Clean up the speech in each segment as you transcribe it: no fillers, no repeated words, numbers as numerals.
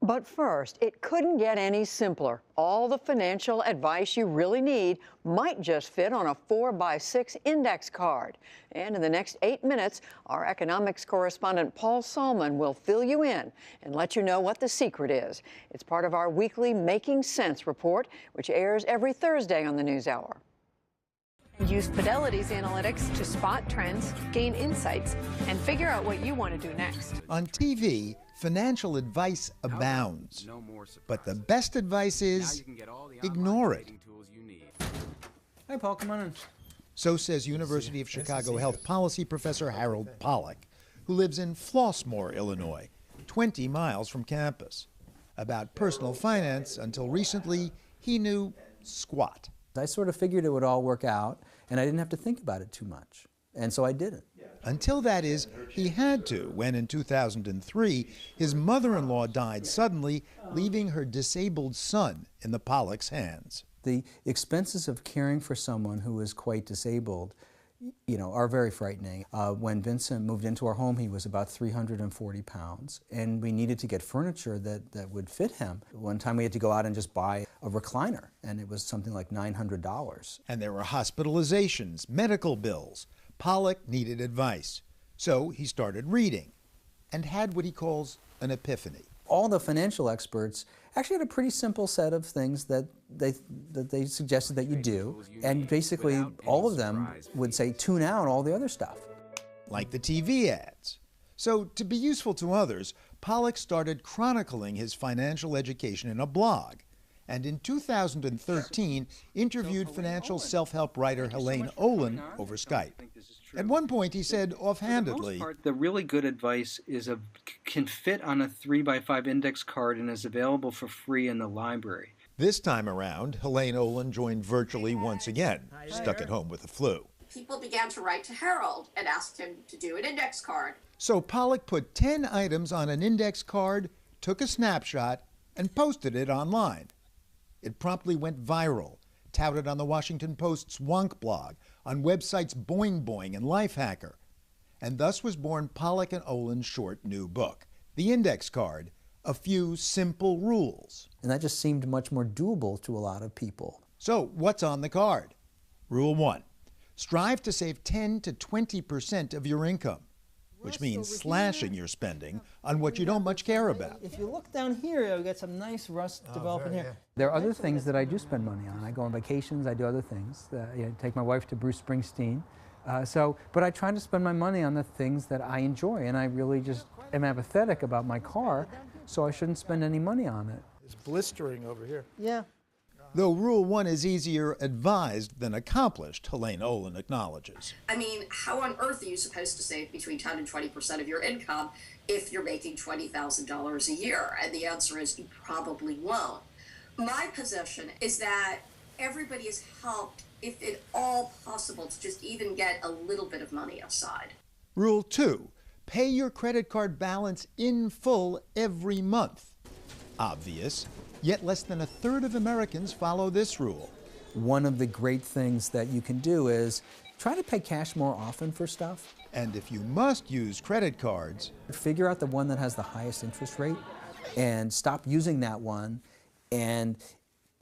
But first, it couldn't get any simpler. All the financial advice you really need might just fit on a 4x6 index card. And in the next 8 minutes, our economics correspondent Paul Salman will fill you in and let you know what the secret is. It's part of our weekly Making Sense report, which airs every Thursday on the NewsHour. Use Fidelity's analytics to spot trends, gain insights, and figure out what you want to do next. On TV, financial advice abounds, but the best advice is ignore it. Hi, Paul, come on in. So says University of Chicago health policy professor Harold Pollack, who lives in Flossmoor, Illinois, 20 miles from campus. About personal finance, until recently, he knew squat. I sort of figured it would all work out, and I didn't have to think about it too much. And so I didn't. Until, that is, he had to, when in 2003, his mother-in-law died suddenly, leaving her disabled son in the Pollack's hands. The expenses of caring for someone who is quite disabled, are very frightening. When Vincent moved into our home, he was about 340 pounds, and we needed to get furniture that would fit him. One time we had to go out and just buy a recliner, and it was something like $900. And there were hospitalizations, medical bills. Pollack needed advice, so he started reading and had what he calls an epiphany. All the financial experts actually had a pretty simple set of things that they suggested that you do, and basically all of them would say tune out all the other stuff. Like the TV ads. So to be useful to others, Pollack started chronicling his financial education in a blog, and in 2013 interviewed financial self-help writer Helene Olin over Skype. At one point he said offhandedly, for the most part, the really good advice can fit on a 3x5 index card and is available for free in the library. This time around, Helene Olin joined virtually once again, stuck at home with the flu. People began to write to Harold and asked him to do an index card. So Pollack put 10 items on an index card, took a snapshot, and posted it online. It promptly went viral, touted on the Washington Post's Wonk blog, on websites Boing Boing and Lifehacker. And thus was born Pollack and Olin's short new book, The Index Card, A Few Simple Rules. And that just seemed much more doable to a lot of people. So what's on the card? Rule 1, strive to save 10 to 20% of your income, which means slashing your spending on what you don't much care about. If you look down here, we got some nice rust developing here. There are other things that I do spend money on. I go on vacations, I do other things. Take my wife to Bruce Springsteen. But I try to spend my money on the things that I enjoy, and I really just am apathetic about my car, so I shouldn't spend any money on it. It's blistering over here. Yeah. Though Rule 1 is easier advised than accomplished, Helene Olin acknowledges. I mean, how on earth are you supposed to save between 10 and 20% of your income if you're making $20,000 a year? And the answer is you probably won't. My position is that everybody is helped, if at all possible, to just even get a little bit of money aside. Rule 2, pay your credit card balance in full every month. Obvious. Yet less than a third of Americans follow this rule. One of the great things that you can do is try to pay cash more often for stuff. And if you must use credit cards, figure out the one that has the highest interest rate and stop using that one and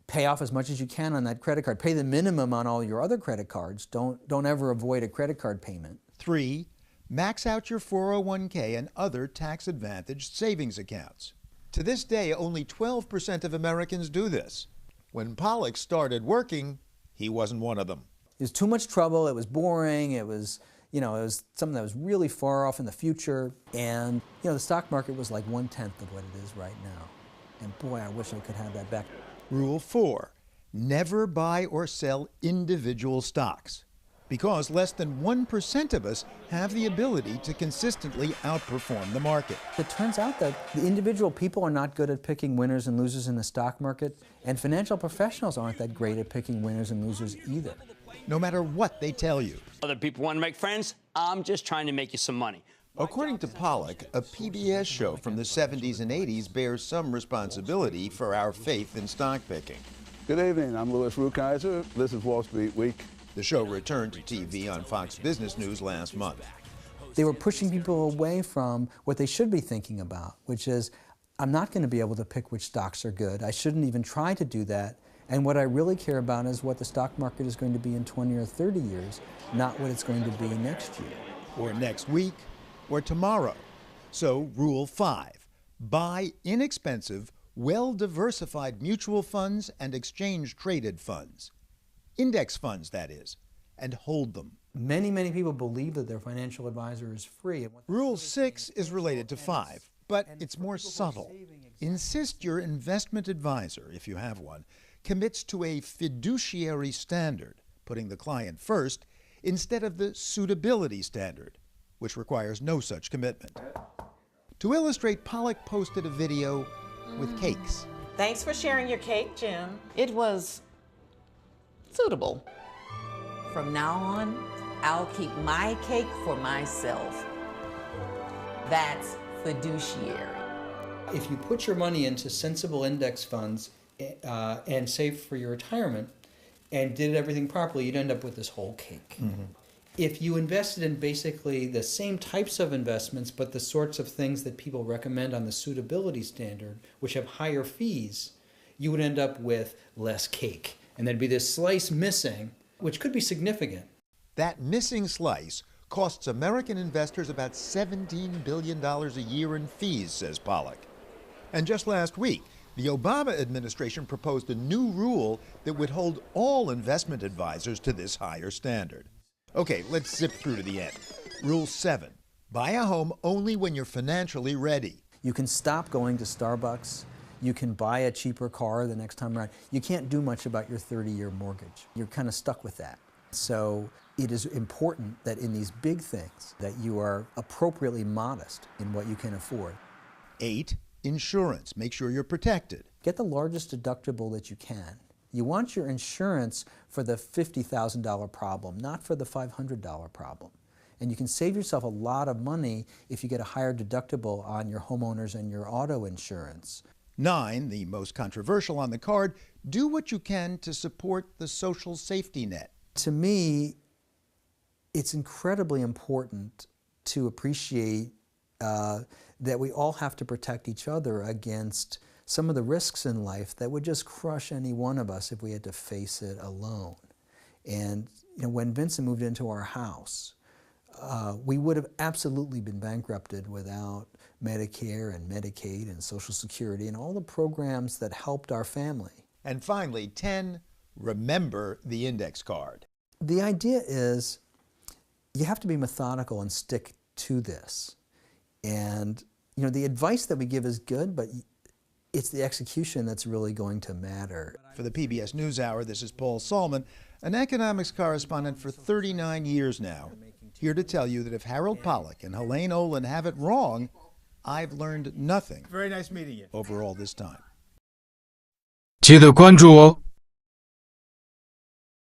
pay off as much as you can on that credit card. Pay the minimum on all your other credit cards. Don't ever avoid a credit card payment. 3, max out your 401k and other tax-advantaged savings accounts. To this day, only 12% of Americans do this. When Pollack started working, he wasn't one of them. It was too much trouble, it was boring, it was something that was really far off in the future, and the stock market was like 1/10 of what it is right now. And boy, I wish I could have that back. Rule 4, never buy or sell individual stocks, because less than 1% of us have the ability to consistently outperform the market. It turns out that the individual people are not good at picking winners and losers in the stock market, and financial professionals aren't that great at picking winners and losers either. No matter what they tell you. Other people want to make friends. I'm just trying to make you some money. According to Pollack, a PBS show from the 70s and 80s bears some responsibility for our faith in stock picking. Good evening, I'm Louis Rukeyser. This is Wall Street Week. The show returned to TV on Fox Business News last month. They were pushing people away from what they should be thinking about, which is, I'm not going to be able to pick which stocks are good. I shouldn't even try to do that. And what I really care about is what the stock market is going to be in 20 or 30 years, not what it's going to be next year. Or next week, or tomorrow. So, Rule 5, buy inexpensive, well-diversified mutual funds and exchange-traded funds. Index funds, that is, and hold them. Many people believe that their financial advisor is free. Rule 6 is related to 5, but it's more subtle. Insist your investment advisor, if you have one, commits to a fiduciary standard, putting the client first, instead of the suitability standard, which requires no such commitment. To illustrate, Pollock posted a video with cakes. Thanks for sharing your cake, Jim. It was suitable. From now on, I'll keep my cake for myself. That's fiduciary. If you put your money into sensible index funds and save for your retirement and did everything properly, you'd end up with this whole cake. Mm-hmm. If you invested in basically the same types of investments, but the sorts of things that people recommend on the suitability standard, which have higher fees, you would end up with less cake. And there'd be this slice missing, which could be significant. That missing slice costs American investors about $17 billion a year in fees, says Pollock. And just last week, the Obama administration proposed a new rule that would hold all investment advisors to this higher standard. Okay, let's zip through to the end. Rule 7, buy a home only when you're financially ready. You can stop going to Starbucks. You can buy a cheaper car the next time around. You can't do much about your 30-year mortgage. You're kind of stuck with that. So it is important that in these big things that you are appropriately modest in what you can afford. 8, insurance. Make sure you're protected. Get the largest deductible that you can. You want your insurance for the $50,000 problem, not for the $500 problem. And you can save yourself a lot of money if you get a higher deductible on your homeowners and your auto insurance. 9, the most controversial on the card, do what you can to support the social safety net. To me, it's incredibly important to appreciate that we all have to protect each other against some of the risks in life that would just crush any one of us if we had to face it alone. And when Vincent moved into our house, we would have absolutely been bankrupted without Medicare and Medicaid and Social Security and all the programs that helped our family. And finally, 10, remember the index card. The idea is you have to be methodical and stick to this. And the advice that we give is good, but it's the execution that's really going to matter. For the PBS NewsHour, this is Paul Salman, an economics correspondent for 39 years now, here to tell you that if Harold Pollock and Helene Olin have it wrong, I've learned nothing. Very nice meeting you. Over all this time. 记得关注哦。